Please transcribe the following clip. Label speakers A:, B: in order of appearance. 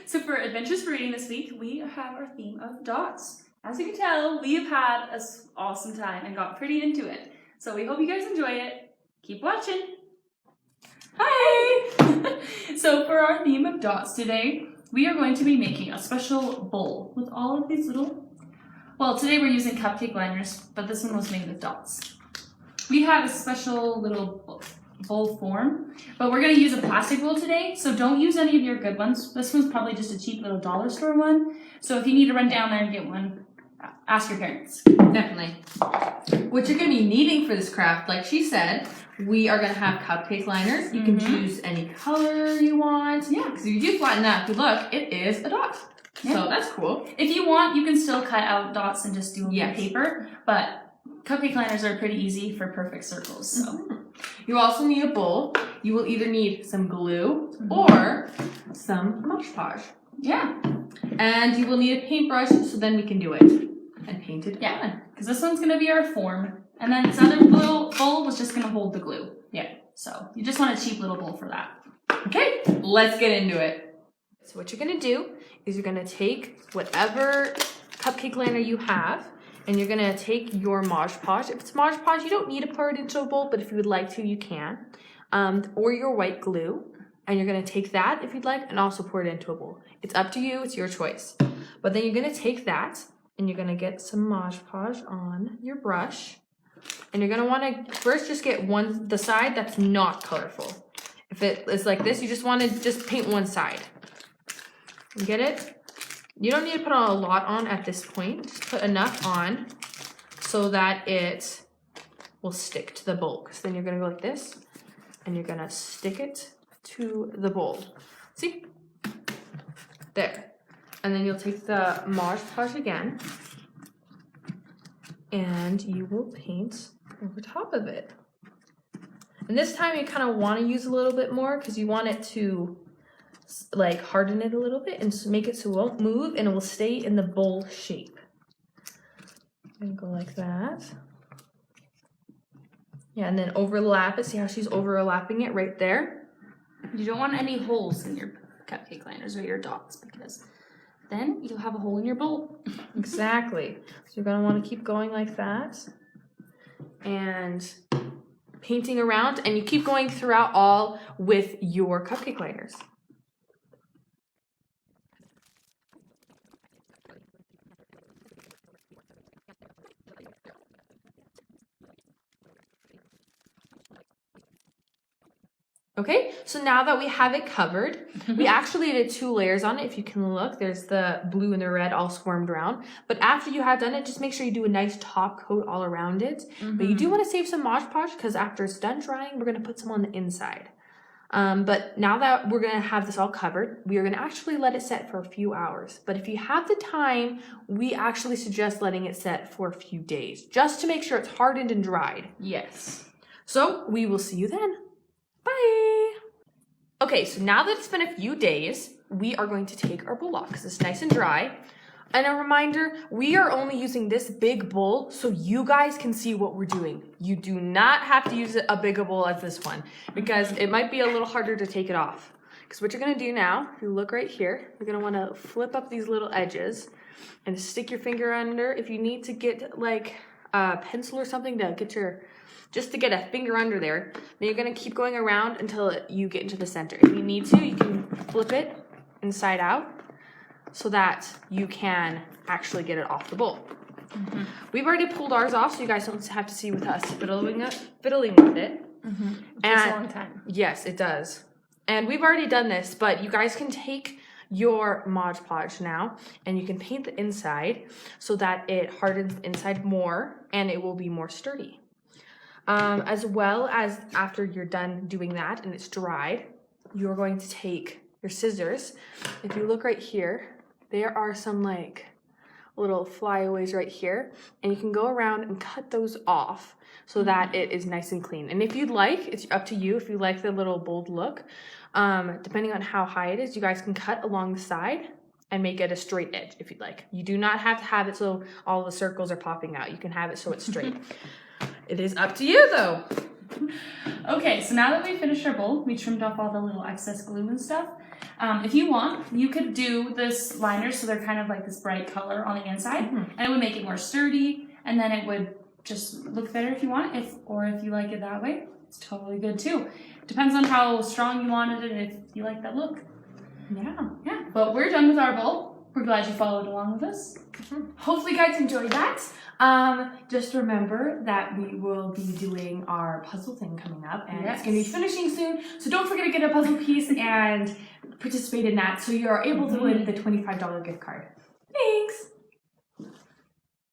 A: So for Adventures for Reading this week, we have our theme of dots. As you can tell, we've had an awesome time and got pretty into it. So we hope you guys enjoy it. Keep watching. Hi! So for our theme of dots today, we are going to be making a special bowl with all of these little, well, today we're using cupcake liners, but this one was made with dots. We have a special little bowl form, but we're going to use a plastic bowl today, so don't use any of your good ones. This one's probably just a cheap little dollar store one, so if you need to run down there and get one, ask your parents.
B: Definitely. What you're going to be needing for this craft, like she said, we are going to have cupcake liners. You can choose any color you want. Yeah, because if you do flatten that, if you look, it is a dot. Yeah. So that's cool.
A: If you want, you can still cut out dots and just do them on paper, but cupcake liners are pretty easy for perfect circles. So
B: you also need a bowl. You will either need some glue or some Mod Podge.
A: Yeah.
B: And you will need a paintbrush, so then we can do it and paint it.
A: Yeah, because this one's going to be our form. And then this other little bowl was just going to hold the glue.
B: Yeah.
A: So you just want a cheap little bowl for that.
B: Okay, let's get into it. So what you're going to do is you're going to take whatever cupcake liner you have, and you're going to take your Mod Podge. If it's Mod Podge, you don't need to pour it into a bowl, but if you would like to, you can. Or your white glue. And you're going to take that, if you'd like, and also pour it into a bowl. It's up to you. It's your choice. But then you're going to take that, and you're going to get some Mod Podge on your brush. And you're going to want to first just get the side that's not colorful. If it is like this, you just want to just paint one side. You get it? You don't need to put a lot on at this point. Just put enough on so that it will stick to the bowl. Because then you're going to go like this, and you're going to stick it to the bowl. See? There. And then you'll take the Mod Podge again, and you will paint over top of it. And this time you kind of want to use a little bit more because you want it to like harden it a little bit and make it so it won't move and it will stay in the bowl shape. And go like that. Yeah, and then overlap it. See how she's overlapping it right there?
A: You don't want any holes in your cupcake liners or your dots because then you'll have a hole in your bowl.
B: Exactly. So you're going to want to keep going like that and painting around, and you keep going throughout all with your cupcake liners. Okay, so now that we have it covered, we actually did 2 layers on it. If you can look, there's the blue and the red all swarmed around. But after you have done it, just make sure you do a nice top coat all around it. But you do want to save some Mod Podge because after it's done drying, we're going to put some on the inside. But now that we're going to have this all covered, we are going to actually let it set for a few hours. But if you have the time, we actually suggest letting it set for a few days, just to make sure it's hardened and dried.
A: Yes.
B: So we will see you then. Bye! Okay, so now that it's been a few days, we are going to take our bowl off because it's nice and dry. And a reminder, we are only using this big bowl so you guys can see what we're doing. You do not have to use a bigger bowl as this one because it might be a little harder to take it off. Because what you're going to do now, if you look right here, you're going to want to flip up these little edges and stick your finger under. If you need to get like a pencil or something to get just to get a finger under there, then you're going to keep going around until you get into the center. If you need to, you can flip it inside out so that you can actually get it off the bowl. We've already pulled ours off, so you guys don't have to see with us fiddling with it.
A: It takes a long time.
B: Yes, it does. And we've already done this, but you guys can take your Mod Podge now and you can paint the inside so that it hardens the inside more and it will be more sturdy. As well as after you're done doing that and it's dried, you're going to take your scissors. If you look right here, there are some like little flyaways right here, and you can go around and cut those off so that it is nice and clean. And if you'd like, it's up to you. If you like the little bold look, depending on how high it is, you guys can cut along the side and make it a straight edge if you'd like. You do not have to have it so all the circles are popping out. You can have it so it's straight. It is up to you though.
A: Okay, so now that we finished our bowl, we trimmed off all the little excess glue and stuff. If you want, you could do this liner so they're kind of like this bright color on the inside, and it would make it more sturdy, and then it would just look better if you want it, or if you like it that way, it's totally good too. Depends on how strong you wanted it and if you like that look. Yeah, but we're done with our bowl. We're glad you followed along with us.
C: Hopefully you guys enjoyed that. Just remember that we will be doing our puzzle thing coming up, and it's going to be finishing soon. So don't forget to get a puzzle piece and participate in that so you're able to win the $25 gift card. Thanks!